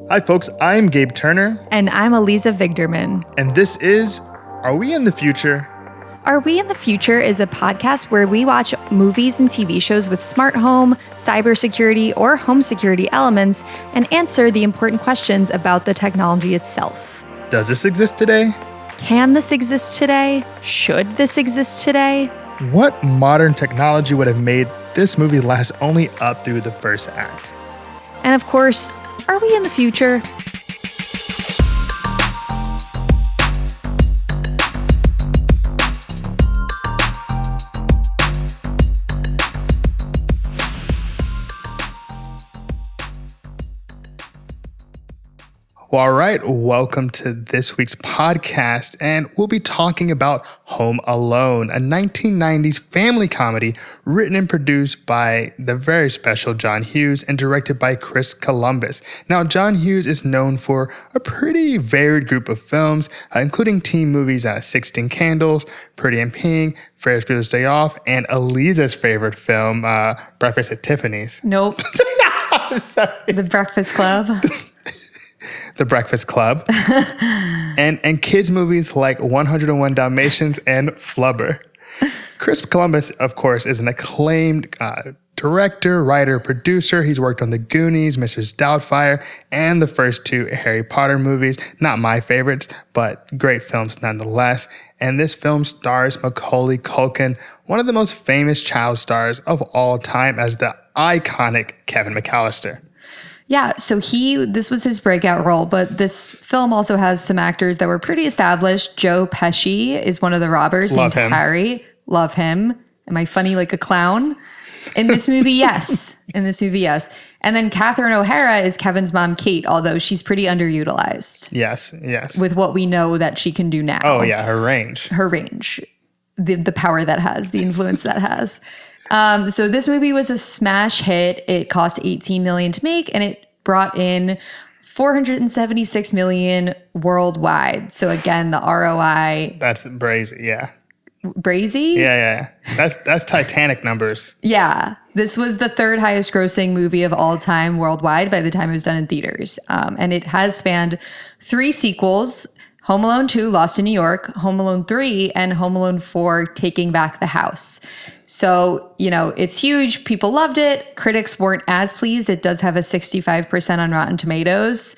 Hi, folks. I'm Gabe Turner. And I'm Aliza Vigderman. And this is Are We in the Future? Are We in the Future is a podcast where we watch movies and TV shows with smart home, cybersecurity, or home security elements and answer the important questions about the technology itself. Does this exist today? Can this exist today? Should this exist today? What modern technology would have made this movie last only up through the first act? And of course, are we in the future? Well, all right, welcome to this week's podcast, and we'll be talking about Home Alone, a 1990s family comedy written and produced by the very special John Hughes and directed by Chris Columbus. Now, John Hughes is known for a pretty varied group of films, including teen movies 16 Candles, Pretty in Pink, Ferris Bueller's Day Off, and Aliza's favorite film, Breakfast at Tiffany's. Nope. I'm sorry. The Breakfast Club. The Breakfast Club, and kids movies like 101 Dalmatians and Flubber. Chris Columbus, of course, is an acclaimed director, writer, producer. He's worked on The Goonies, Mrs. Doubtfire, and the first two Harry Potter movies. Not my favorites, but great films nonetheless. And this film stars Macaulay Culkin, one of the most famous child stars of all time, as the iconic Kevin McCallister. Yeah, so this was his breakout role, but this film also has some actors that were pretty established. Joe Pesci is one of the robbers named Harry. Love him. Am I funny like a clown? In this movie, yes. In this movie, yes. And then Catherine O'Hara is Kevin's mom, Kate, although she's pretty underutilized. Yes. With what we know that she can do now. Oh, yeah, her range. The power that has, the influence that has. So this movie was a smash hit. It cost $18 million to make, and it brought in $476 million worldwide. So again, the ROI. That's brazy, yeah. Brazy? Yeah. That's Titanic numbers. Yeah. This was the third highest grossing movie of all time worldwide by the time it was done in theaters. And it has spanned 3 sequels: Home Alone 2, Lost in New York, Home Alone 3, and Home Alone 4, Taking Back the House. So, it's huge. People loved it. Critics weren't as pleased. It does have a 65% on Rotten Tomatoes,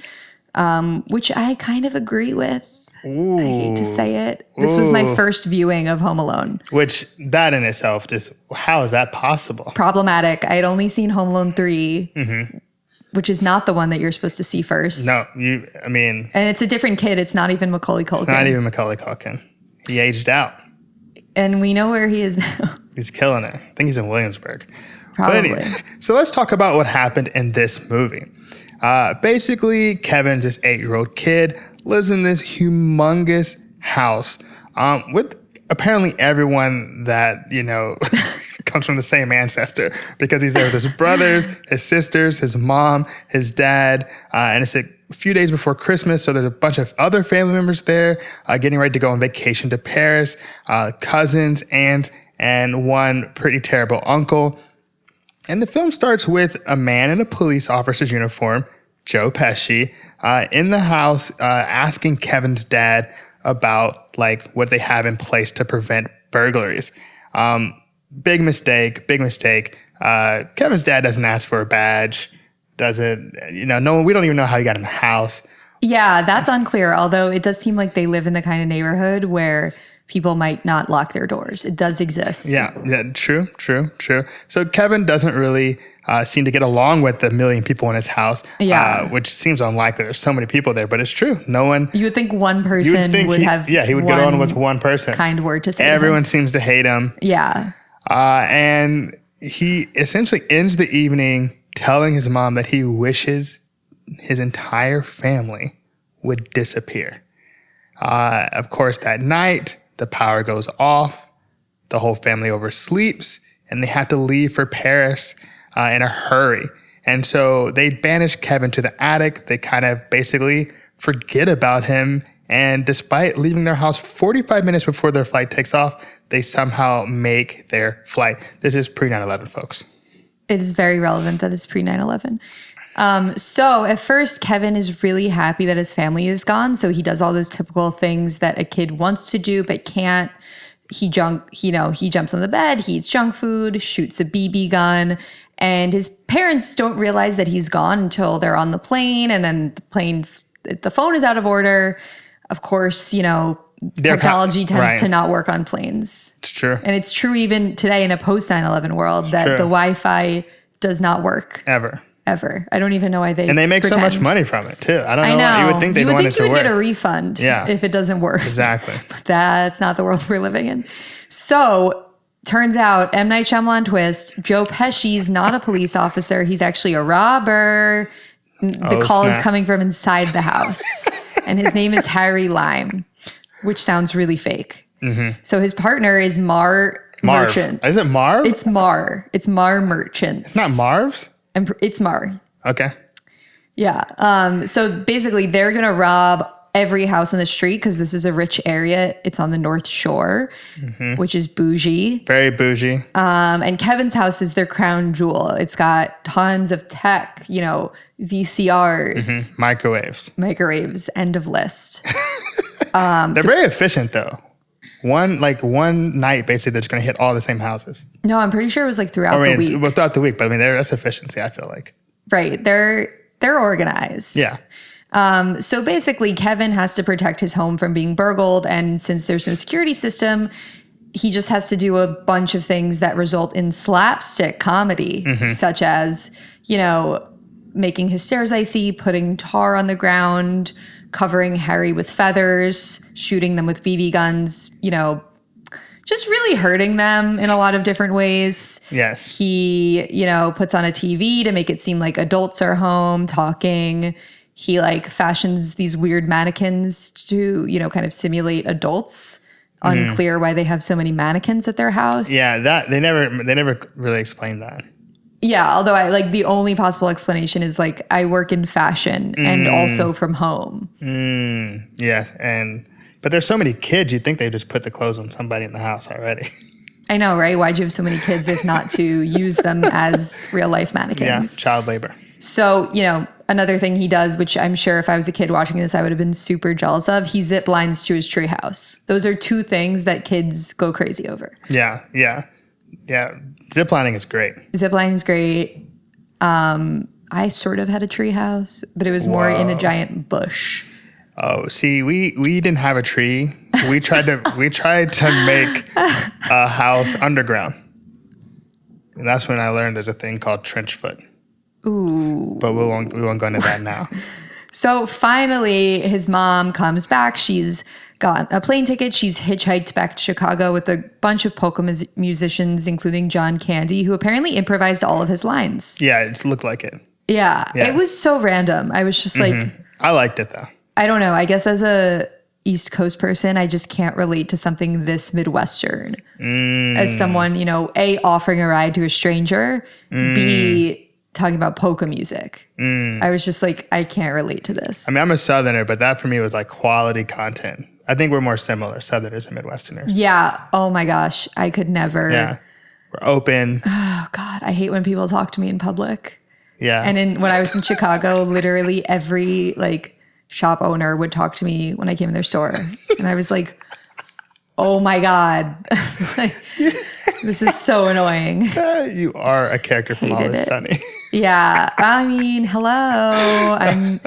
which I kind of agree with. Ooh. I hate to say it. This was my first viewing of Home Alone. Which, that in itself, how is that possible? Problematic. I had only seen Home Alone 3, which is not the one that you're supposed to see first. No, And it's a different kid. It's not even Macaulay Culkin. It's not even Macaulay Culkin. He aged out. And we know where he is now. He's killing it. I think he's in Williamsburg. Probably. But anyway, so let's talk about what happened in this movie. Basically, Kevin's this 8-year-old kid, lives in this humongous house with apparently everyone that, comes from the same ancestor, because he's there with his brothers, his sisters, his mom, his dad, and it's a few days before Christmas, so there's a bunch of other family members there getting ready to go on vacation to Paris, cousins, aunts, and one pretty terrible uncle. And the film starts with a man in a police officer's uniform, Joe Pesci, in the house asking Kevin's dad about what they have in place to prevent burglaries. Big mistake. Kevin's dad doesn't ask for a badge. We don't even know how he got in the house. Yeah, that's unclear, although it does seem like they live in the kind of neighborhood where people might not lock their doors. It does exist. Yeah, true. So Kevin doesn't really seem to get along with the million people in his house, which seems unlikely. There's so many people there, but it's true. No one. You would think one person would have. Yeah, he would get on with one person. Kind word to say. Everyone seems to hate him. Yeah. And he essentially ends the evening telling his mom that he wishes his entire family would disappear. Of course, that night, the power goes off, the whole family oversleeps, and they have to leave for Paris in a hurry. And so they banish Kevin to the attic. They kind of basically forget about him. And despite leaving their house 45 minutes before their flight takes off, they somehow make their flight. This is pre-9/11, folks. It is very relevant that it's pre-9/11. So at first, Kevin is really happy that his family is gone. So he does all those typical things that a kid wants to do but can't. He jumps on the bed, he eats junk food, shoots a BB gun, and his parents don't realize that he's gone until they're on the plane, and then the phone is out of order. Of course, technology tends to not work on planes. It's true. And it's true even today in a post 9/11 world that the Wi-Fi does not work. Ever. I don't even know why they. And they make so much money from it too. I don't know. Why. You would think they'd want it to work. You would get a refund if it doesn't work. Exactly. But that's not the world we're living in. So turns out M. Night Shyamalan twist, Joe Pesci's not a police officer. He's actually a robber. The call is coming from inside the house. And his name is Harry Lime, which sounds really fake. Mm-hmm. So his partner is Marv. Merchant. Is it Marv? It's Mar. It's Mar Merchant. It's not Marv's? It's Mar. Okay. Yeah. So basically, they're going to rob every house on the street because this is a rich area. It's on the North Shore, which is bougie. Very bougie. And Kevin's house is their crown jewel. It's got tons of tech, VCRs. Microwaves. End of list. They're very efficient, though. One night, basically, they're just going to hit all the same houses. No, I'm pretty sure it was throughout the week. Well, throughout the week, but that's efficiency, I feel like. Right. They're organized. Yeah. So basically, Kevin has to protect his home from being burgled. And since there's no security system, he just has to do a bunch of things that result in slapstick comedy, such as, making his stairs icy, putting tar on the ground, covering Harry with feathers, shooting them with BB guns, just really hurting them in a lot of different ways. Yes. He, puts on a TV to make it seem like adults are home talking. He fashions these weird mannequins to, kind of simulate adults. Unclear why they have so many mannequins at their house. Yeah, that they never really explained that. Yeah, although the only possible explanation is I work in fashion and also from home. Yes, but there's so many kids, you'd think they just put the clothes on somebody in the house already. I know, right? Why'd you have so many kids if not to use them as real life mannequins? Yeah, child labor. So, another thing he does, which I'm sure if I was a kid watching this, I would have been super jealous of, he zip lines to his treehouse. Those are two things that kids go crazy over. Yeah. Zip lining is great. Zip lining is great. I sort of had a treehouse, but it was more in a giant bush. Oh, see, we didn't have a tree. We tried to make a house underground. And that's when I learned there's a thing called trench foot. Ooh. But we won't go into that now. So finally, his mom comes back. She's got a plane ticket. She's hitchhiked back to Chicago with a bunch of polka musicians, including John Candy, who apparently improvised all of his lines. Yeah, it looked like it. Yeah. It was so random. I was just I liked it, though. I don't know. I guess as a East Coast person, I just can't relate to something this Midwestern. As someone, A, offering a ride to a stranger, B, talking about polka music. I was just I can't relate to this. I mean, I'm a Southerner, but that for me was quality content. I think we're more similar, Southerners and Midwesterners. Yeah. Oh my gosh. I could never. Yeah. We're open. Oh God. I hate when people talk to me in public. Yeah. And when I was in Chicago, literally every shop owner would talk to me when I came in their store. And I was like, oh my God. This is so annoying. You are a character from Always Sunny. Yeah. I mean, hello.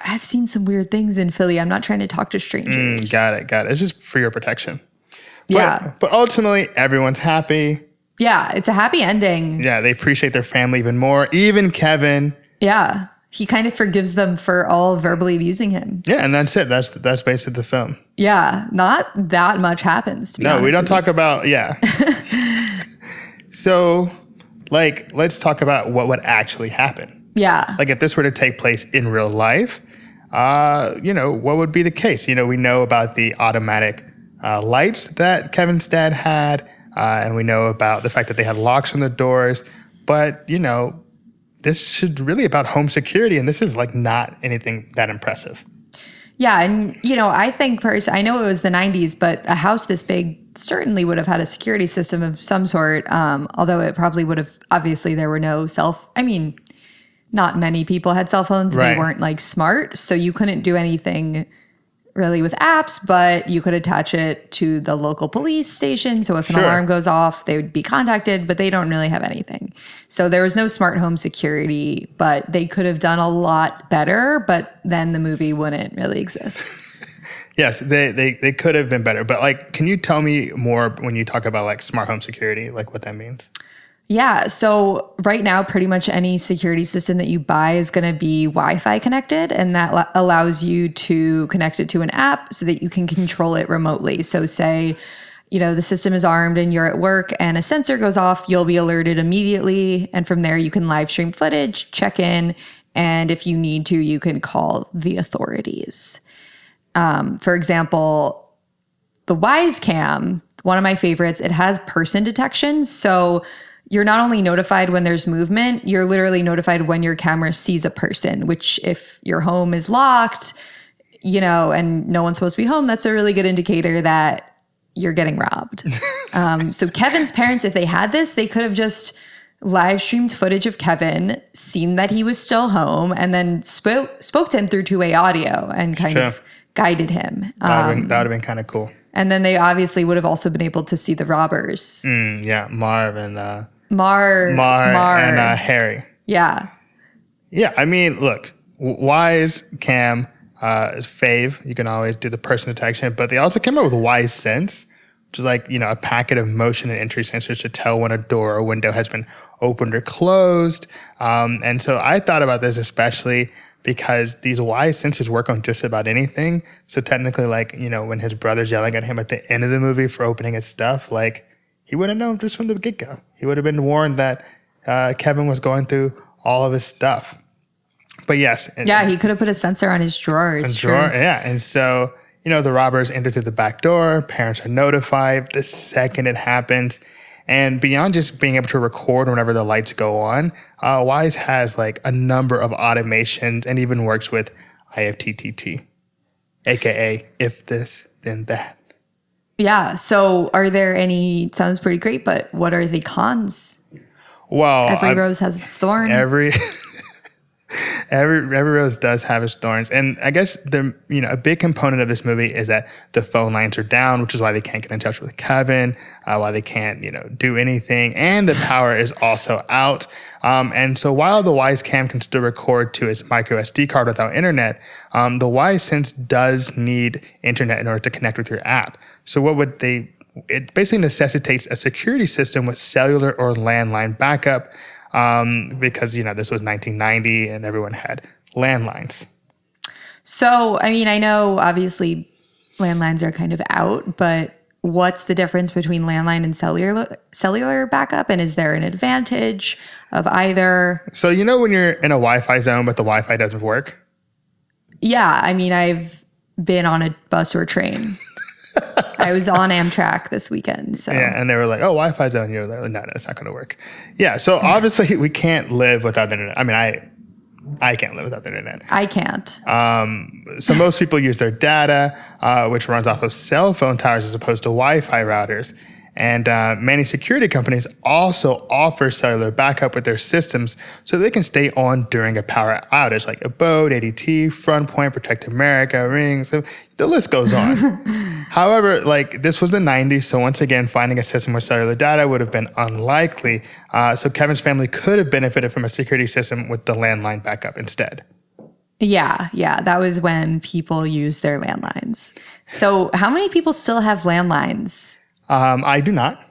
I've seen some weird things in Philly. I'm not trying to talk to strangers. Got it. It's just for your protection. But ultimately, everyone's happy. Yeah. It's a happy ending. Yeah. They appreciate their family even more. Even Kevin. Yeah. He kind of forgives them for all verbally abusing him. Yeah. And that's it. That's basically the film. Yeah. Not that much happens, to be honest. No, we don't talk about, yeah. So, let's talk about what would actually happen. Yeah. If this were to take place in real life, what would be the case? We know about the automatic lights that Kevin's dad had, and we know about the fact that they had locks on the doors. But, this is really about home security, and this is not anything that impressive. Yeah, and I think I know it was the 90s, but a house this big certainly would have had a security system of some sort, although it probably would have, obviously there were no not many people had cell phones. Right. They weren't like smart. So you couldn't do anything really with apps, but you could attach it to the local police station. So if an alarm goes off, they would be contacted, but they don't really have anything. So there was no smart home security, but they could have done a lot better, but then the movie wouldn't really exist. Yes, they could have been better. But like, can you tell me more when you talk about like smart home security, like what that means? Yeah. So right now, pretty much any security system that you buy is going to be Wi-Fi connected, and that allows you to connect it to an app so that you can control it remotely. So say, the system is armed and you're at work and a sensor goes off, you'll be alerted immediately. And from there, you can live stream footage, check in, and if you need to, you can call the authorities. For example, the Wyze Cam, one of my favorites, it has person detection. So you're not only notified when there's movement, you're literally notified when your camera sees a person, which if your home is locked, and no one's supposed to be home, that's a really good indicator that you're getting robbed. So Kevin's parents, if they had this, they could have just live streamed footage of Kevin, seen that he was still home, and then spoke to him through two-way audio and kind of guided him. That would have been kind of cool. And then they obviously would have also been able to see the robbers. Yeah, Marv and Mar and Harry. Yeah. Yeah, I mean, look, Wyze Cam is fave. You can always do the person detection, but they also came up with Wyze Sense, which is like, a packet of motion and entry sensors to tell when a door or window has been opened or closed. And so I thought about this especially because these Wyze sensors work on just about anything. So technically, like, when his brother's yelling at him at the end of the movie for opening his stuff, like, he would have known just from the get-go. He would have been warned that Kevin was going through all of his stuff. But yes. Yeah, he could have put a sensor on his drawer. It's true. Yeah, and so, the robbers enter through the back door. Parents are notified the second it happens. And beyond just being able to record whenever the lights go on, Wyze has like a number of automations and even works with IFTTT, aka if this, then that. Yeah. So are there any, sounds pretty great, but what are the cons? Well, every rose has its thorn. Every rose does have its thorns. And I guess a big component of this movie is that the phone lines are down, which is why they can't get in touch with Kevin, why they can't, do anything. And the power is also out. And so while the Wyze Cam can still record to its micro SD card without internet, the Wyze Sense does need internet in order to connect with your app. So it basically necessitates a security system with cellular or landline backup. Because, this was 1990 and everyone had landlines. So, I mean, I know obviously landlines are kind of out, but what's the difference between landline and cellular backup? And is there an advantage of either? So, when you're in a Wi-Fi zone, but the Wi-Fi doesn't work? Yeah. I mean, I've been on a bus or train. I was on Amtrak this weekend. So. Yeah, and they were like, oh, Wi-Fi zone. You're like, no, it's not going to work. Yeah, so obviously we can't live without the internet. I mean, I can't live without the internet. I can't. So most people use their data, which runs off of cell phone towers as opposed to Wi-Fi routers. And many security companies also offer cellular backup with their systems so they can stay on during a power outage, like Abode, ADT, FrontPoint, Protect America, Ring. So the list goes on. However, this was the 90s, so once again, finding a system with cellular data would have been unlikely. So Kevin's family could have benefited from a security system with the landline backup instead. Yeah, that was when people used their landlines. So how many people still have landlines? I do not,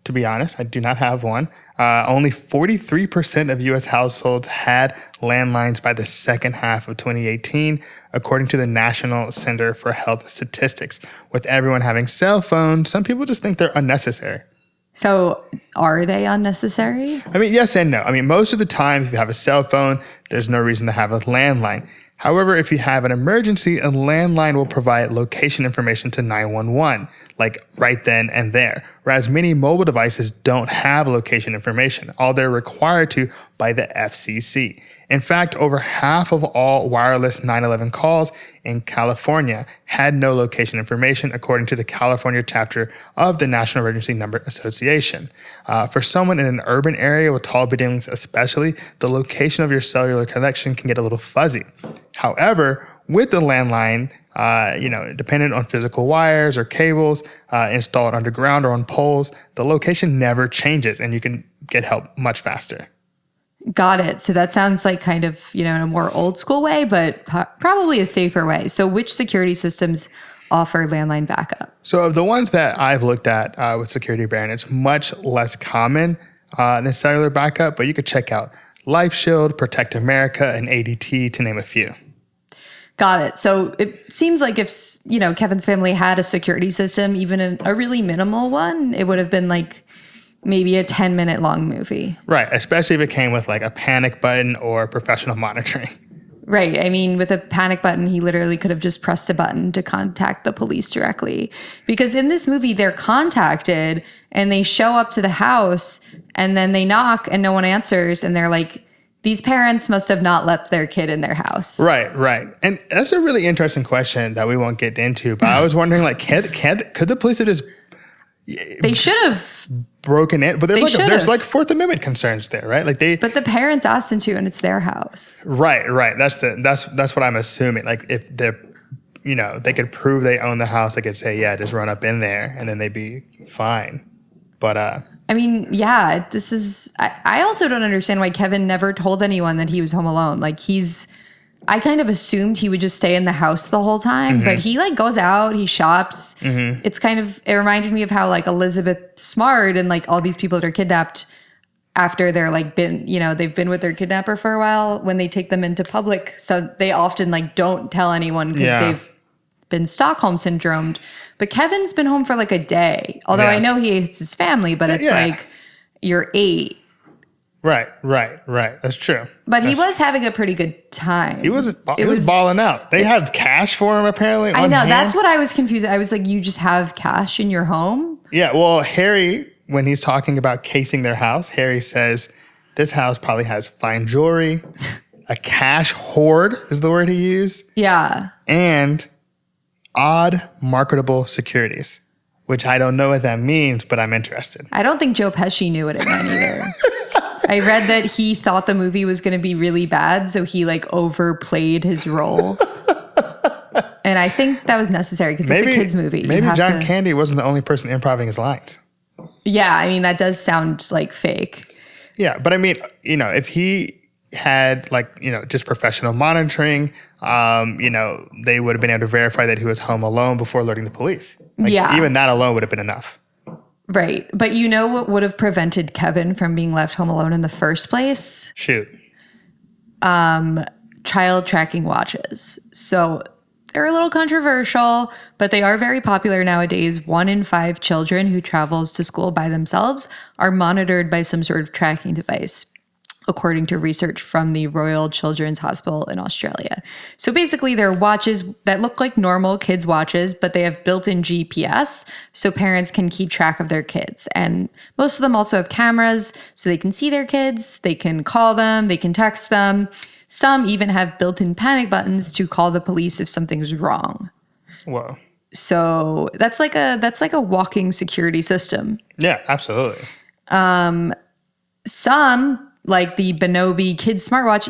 to be honest. I do not have one. Only 43% of U.S. households had landlines by the second half of 2018, according to the National Center for Health Statistics. With everyone having cell phones, some people just think they're unnecessary. So are they unnecessary? I mean, yes and no. I mean, most of the time, if you have a cell phone, there's no reason to have a landline. However, if you have an emergency, a landline will provide location information to 911, like right then and there, whereas many mobile devices don't have location information, all they're required to by the FCC. In fact, over half of all wireless 911 calls in California had no location information, according to the California chapter of the National Emergency Number Association. For someone in an urban area with tall buildings especially, the location of your cellular connection can get a little fuzzy. However, with the landline, dependent on physical wires or cables installed underground or on poles, the location never changes and you can get help much faster. Got it. So that sounds like kind of, in a more old school way, but probably a safer way. So which security systems offer landline backup? So of the ones that I've looked at with Security Brand, it's much less common than cellular backup, but you could check out LifeShield, Protect America, and ADT to name a few. Got it. So it seems like if, Kevin's family had a security system, even a really minimal one, it would have been like maybe a 10-minute long movie. Right. Especially if it came with like a panic button or professional monitoring. Right. I mean, with a panic button, he literally could have just pressed a button to contact the police directly. Because in this movie, they're contacted and they show up to the house and then they knock and no one answers. And they're like, these parents must have not left their kid in their house. Right. And that's a really interesting question that we won't get into. But I was wondering, like, could the police have just... They should have broken in, but there's like Fourth Amendment concerns there, right? But the parents asked them to, and it's their house. Right. That's what I'm assuming. Like if they could prove they own the house, they could say, yeah, just run up in there, and then they'd be fine. But I mean, yeah, this is. I also don't understand why Kevin never told anyone that he was home alone. Like I kind of assumed he would just stay in the house the whole time, but he like goes out, he shops. It's it reminded me of how like Elizabeth Smart and like all these people that are kidnapped after they're like they've been with their kidnapper for a while, when they take them into public. So they often like don't tell anyone because they've been Stockholm syndromed. But Kevin's been home for like a day, although I know he hates his family, but it's like you're 8. Right. That's true. But he was having a pretty good time. He was balling out. They had cash for him, apparently. I know. That's what I was confused. I was like, you just have cash in your home? Yeah. Well, Harry, when he's talking about casing their house, Harry says, this house probably has fine jewelry, a cash hoard is the word he used. Yeah. And odd marketable securities, which I don't know what that means, but I'm interested. I don't think Joe Pesci knew what it meant either. I read that he thought the movie was going to be really bad, so he like overplayed his role. And I think that was necessary because it's a kid's movie. Maybe John Candy wasn't the only person improvising his lines. Yeah, I mean, that does sound like fake. Yeah, but I mean, if he had just professional monitoring, they would have been able to verify that he was home alone before alerting the police. Even that alone would have been enough. Right. But what would have prevented Kevin from being left home alone in the first place? Shoot. Child tracking watches. So they're a little controversial, but they are very popular nowadays. 1 in 5 children who travels to school by themselves are monitored by some sort of tracking device, according to research from the Royal Children's Hospital in Australia. So basically, they're watches that look like normal kids' watches, but they have built-in GPS, so parents can keep track of their kids. And most of them also have cameras, so they can see their kids, they can call them, they can text them. Some even have built-in panic buttons to call the police if something's wrong. Whoa. So that's like a walking security system. Yeah, absolutely. Some, like the Bonobi Kids smartwatch,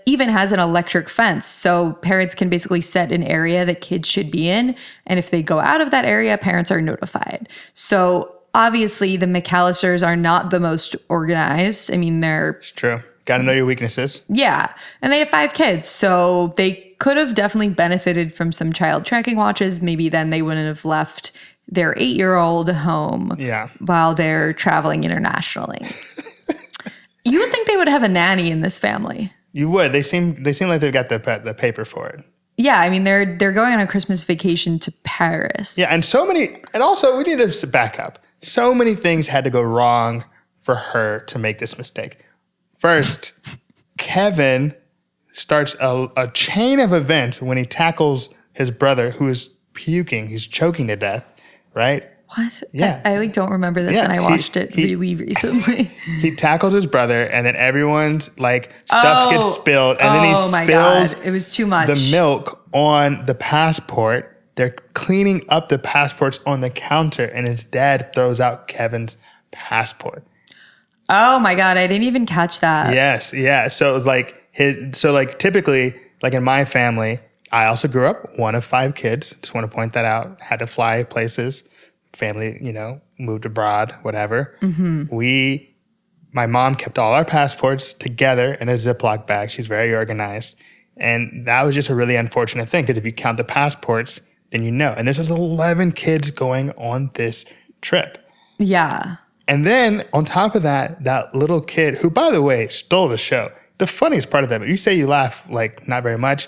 even has an electric fence. So parents can basically set an area that kids should be in. And if they go out of that area, parents are notified. So obviously the McCallisters are not the most organized. I mean, It's true. Got to know your weaknesses. Yeah. And they have 5 kids. So they could have definitely benefited from some child tracking watches. Maybe then they wouldn't have left their 8-year-old home while they're traveling internationally. You would think they would have a nanny in this family. You would. They seem like they've got the paper for it. Yeah, I mean they're going on a Christmas vacation to Paris. Yeah, and also we need to back up. So many things had to go wrong for her to make this mistake. First, Kevin starts a chain of events when he tackles his brother who is puking. He's choking to death, right? What? Yeah. I like don't remember this, and I watched it really recently. He tackles his brother, and then everyone's like stuff gets spilled, and then he spills it was too much. the milk on the passport. They're cleaning up the passports on the counter, and his dad throws out Kevin's passport. Oh my God, I didn't even catch that. Yes, yeah. So typically, like in my family, I also grew up one of 5 kids. Just want to point that out. Had to fly places. Family, moved abroad, whatever. My mom kept all our passports together in a Ziploc bag. She's very organized. And that was just a really unfortunate thing because if you count the passports, then you know. And this was 11 kids going on this trip. Yeah. And then on top of that, that little kid who, by the way, stole the show. The funniest part of that, you say you laugh like not very much.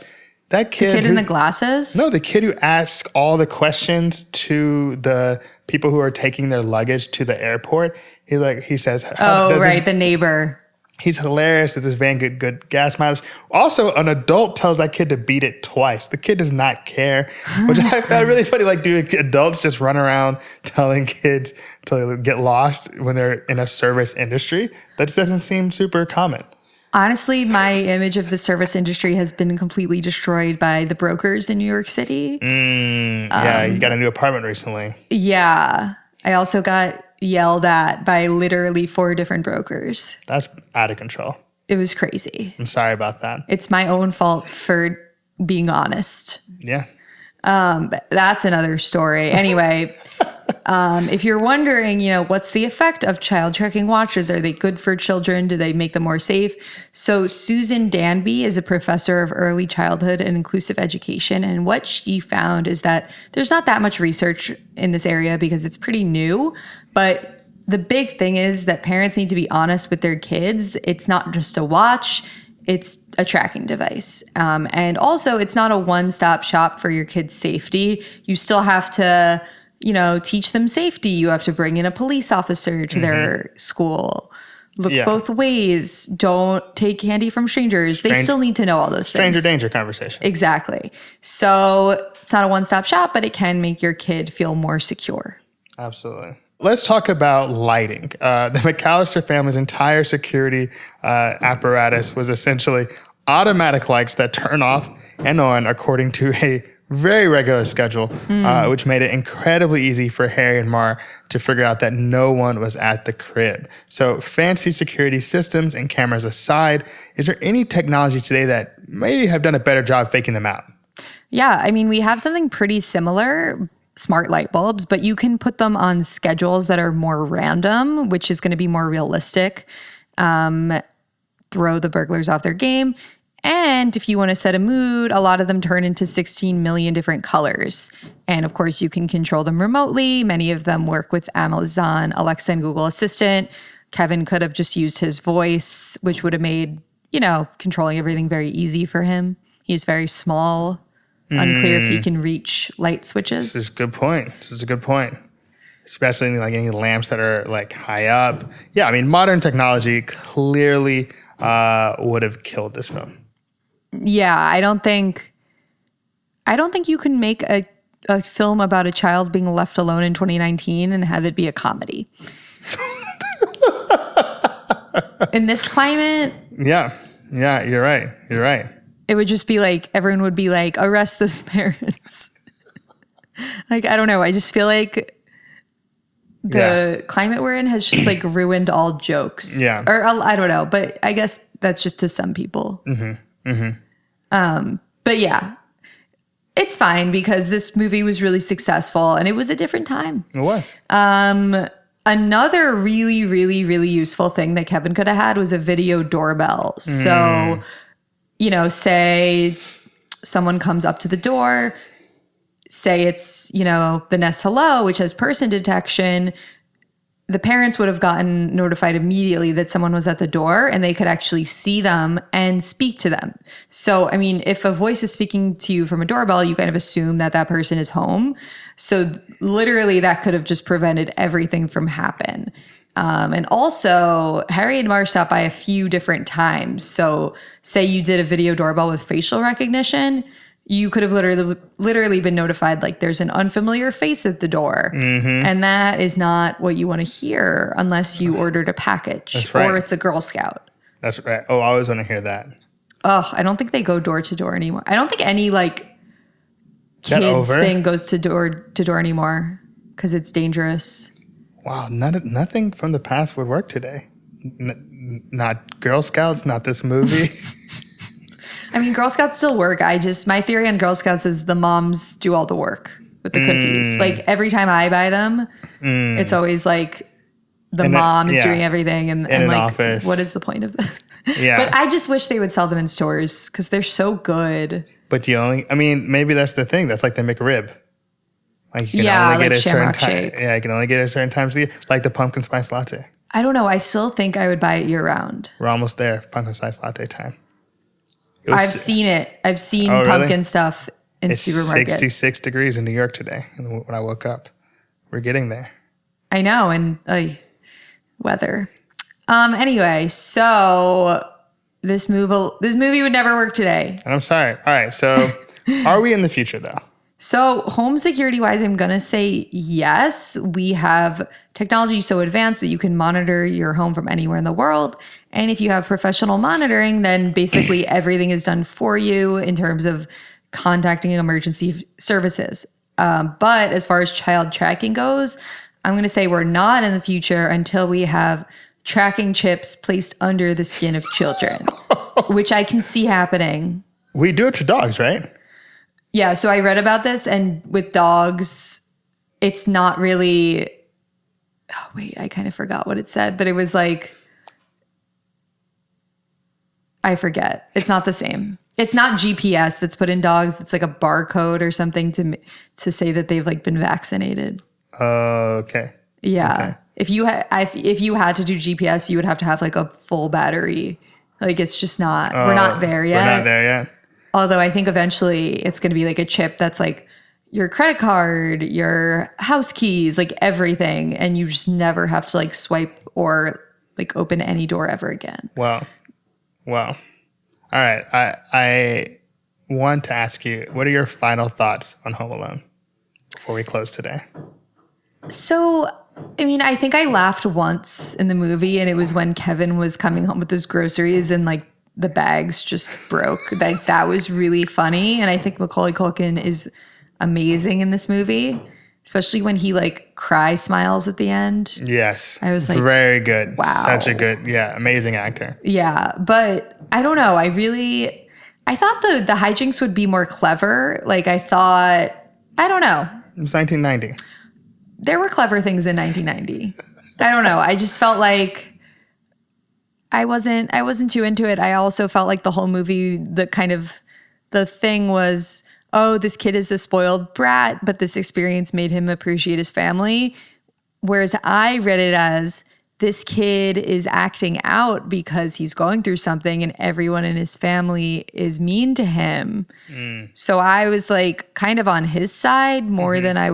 That kid, the kid in the glasses? No, the kid who asks all the questions to the people who are taking their luggage to the airport. He says, the neighbor. He's hilarious. Does this van get good gas mileage? Also, an adult tells that kid to beat it twice. The kid does not care, which I found really funny. Like, do adults just run around telling kids to get lost when they're in a service industry? That just doesn't seem super common. Honestly, my image of the service industry has been completely destroyed by the brokers in New York City. Yeah, you got a new apartment recently. Yeah. I also got yelled at by literally 4 different brokers. That's out of control. It was crazy. I'm sorry about that. It's my own fault for being honest. Yeah. But that's another story. Anyway, if you're wondering, what's the effect of child tracking watches? Are they good for children? Do they make them more safe? So Susan Danby is a professor of early childhood and inclusive education. And what she found is that there's not that much research in this area because it's pretty new. But the big thing is that parents need to be honest with their kids. It's not just a watch. It's a tracking device. And also, it's not a one-stop shop for your kids' safety. You still have to, teach them safety. You have to bring in a police officer to their school. Look both ways. Don't take candy from strangers. They still need to know all those things. Stranger danger conversation. Exactly. So it's not a one-stop shop, but it can make your kid feel more secure. Absolutely. Let's talk about lighting. The McCallister family's entire security apparatus was essentially automatic lights that turn off and on according to a very regular schedule, which made it incredibly easy for Harry and Mar to figure out that no one was at the crib. So fancy security systems and cameras aside, is there any technology today that may have done a better job faking them out? Yeah, I mean, we have something pretty similar, smart light bulbs, but you can put them on schedules that are more random, which is going to be more realistic, throw the burglars off their game. And if you want to set a mood, a lot of them turn into 16 million different colors. And of course, you can control them remotely. Many of them work with Amazon, Alexa, and Google Assistant. Kevin could have just used his voice, which would have made, controlling everything very easy for him. He's very small. Unclear if he can reach light switches. This is a good point. Especially like any lamps that are like high up. Yeah, I mean, modern technology clearly would have killed this film. Yeah, I don't think you can make a film about a child being left alone in 2019 and have it be a comedy. In this climate. Yeah, you're right. It would just be like, everyone would be like, arrest those parents. Like, I don't know. I just feel like the climate we're in has just like ruined all jokes. Yeah. Or I don't know, but I guess that's just to some people. But yeah, it's fine because this movie was really successful and it was a different time. It was. Another really, really, really useful thing that Kevin could have had was a video doorbell. So, say someone comes up to the door, say it's, the Nest Hello, which has person detection. The parents would have gotten notified immediately that someone was at the door and they could actually see them and speak to them. So, I mean, if a voice is speaking to you from a doorbell, you kind of assume that that person is home. So literally that could have just prevented everything from happening. And also, Harry and Mar stopped by a few different times. So say you did a video doorbell with facial recognition, you could have literally been notified like there's an unfamiliar face at the door. And that is not what you want to hear unless you ordered a package. That's right. Or it's a Girl Scout. That's right. Oh, I always want to hear that. Oh, I don't think they go door to door anymore. I don't think any like kids thing goes to door anymore because it's dangerous. Wow, nothing from the past would work today. Not Girl Scouts, not this movie. I mean, Girl Scouts still work. My theory on Girl Scouts is the moms do all the work with the cookies. Like every time I buy them, it's always like the mom is doing everything. And an like, office. What is the point of that? Yeah. But I just wish they would sell them in stores because they're so good. But maybe that's the thing. That's like the McRib. Like you can only get a certain time. Yeah, you can only get it a certain times of the year. Like the pumpkin spice latte. I don't know. I still think I would buy it year round. We're almost there. Pumpkin spice latte time. I've seen it. I've seen pumpkin stuff in supermarkets. It's 66 degrees in New York today when I woke up. We're getting there. I know. And weather. Anyway, so this movie would never work today. And I'm sorry. All right. So are we in the future though? So home security wise, I'm going to say yes. We have technology so advanced that you can monitor your home from anywhere in the world. And if you have professional monitoring, then basically everything is done for you in terms of contacting emergency services. But as far as child tracking goes, I'm going to say we're not in the future until we have tracking chips placed under the skin of children, which I can see happening. We do it to dogs, right? Yeah, so I read about this, and with dogs, it's not really... Oh, wait, I kind of forgot what it said, but it was like... I forget. It's not the same. It's not GPS that's put in dogs. It's like a barcode or something to say that they've like been vaccinated. Okay. Yeah. Okay. If you had to do GPS, you would have to have like a full battery. Like it's just not... we're not there yet. We're not there yet. Although I think eventually it's going to be like a chip that's like your credit card, your house keys, like everything. And you just never have to like swipe or like open any door ever again. Well. All right. I want to ask you, what are your final thoughts on Home Alone before we close today? So, I mean, I think I laughed once in the movie, and it was when Kevin was coming home with his groceries and like the bags just broke. Like that was really funny. And I think Macaulay Culkin is amazing in this movie, especially when he like cry smiles at the end. Yes. I was like, very good. Wow. Such a good, amazing actor. Yeah. But I don't know. I thought the hijinks would be more clever. Like I don't know. It was 1990. There were clever things in 1990. I don't know. I just felt like I wasn't too into it. I also felt like the whole movie, the thing was, oh, this kid is a spoiled brat, but this experience made him appreciate his family. Whereas I read it as this kid is acting out because he's going through something and everyone in his family is mean to him. So I was like kind of on his side more than I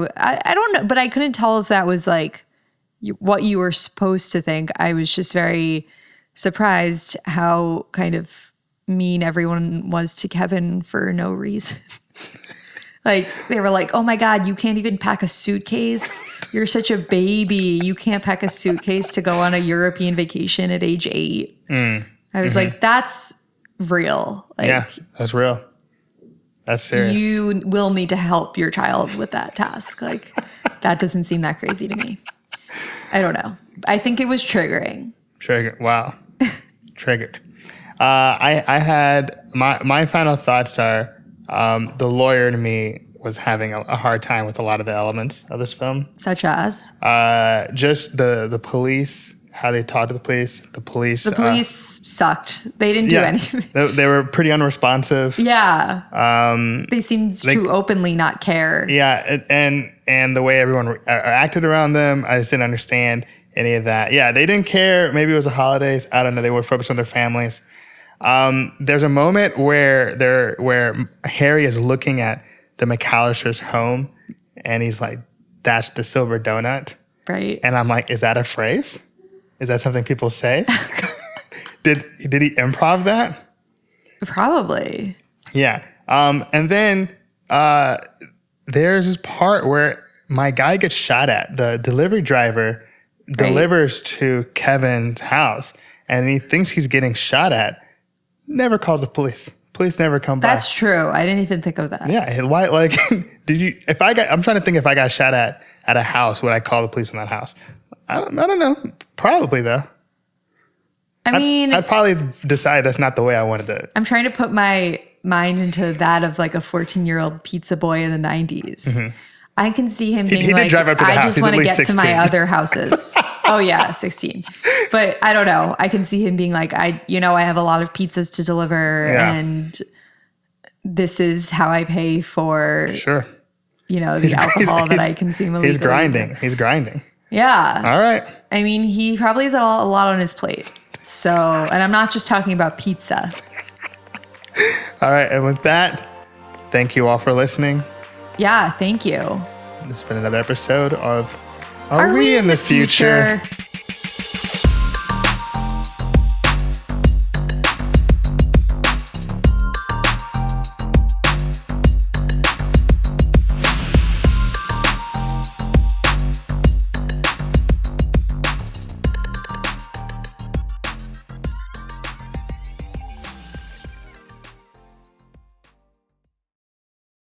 don't know, but I couldn't tell if that was like what you were supposed to think. I was just very surprised how kind of mean everyone was to Kevin for no reason. Like they were like, oh my God, you can't even pack a suitcase. You're such a baby. You can't pack a suitcase to go on a European vacation at age 8. I was like, that's real. Like, yeah, that's real. That's serious. You will need to help your child with that task. Like that doesn't seem that crazy to me. I don't know. I think it was triggering. Wow. Triggered. I had my final thoughts are the lawyer in me was having a hard time with a lot of the elements of this film. Such as? Just the police, how they talked to the police. The police sucked. They didn't do anything. They were pretty unresponsive. Yeah. They seemed to openly not care. Yeah, and the way everyone acted around them, I just didn't understand any of that. Yeah, they didn't care. Maybe it was the holidays. I don't know. They were focused on their families. There's a moment where Harry is looking at the McCallister's home, and he's like, "That's the silver donut." Right. And I'm like, "Is that a phrase? Is that something people say?" Did he improv that? Probably. Yeah. And then there's this part where my guy gets shot at. The delivery driver delivers to Kevin's house, and he thinks he's getting shot at. Never calls the police. Police never come by. That's true. I didn't even think of that. Yeah. Why? Like, I'm trying to think if I got shot at a house, would I call the police on that house? I don't know. Probably though. I mean, I'd probably decide that's not the way I wanted to. I'm trying to put my mind into that of like a 14-year-old pizza boy in the 90s. Mm-hmm. I can see him being he like, did drive up to the I house. just He's want at to least get 16. to my other houses. Oh yeah, 16. But I don't know. I can see him being like, I have a lot of pizzas to deliver, and this is how I pay for sure. The alcohol that I consume illegally. He's grinding. Yeah. All right. I mean, he probably has a lot on his plate. So, and I'm not just talking about pizza. All right. And with that, thank you all for listening. Yeah, thank you. This has been another episode of Are We in the Future?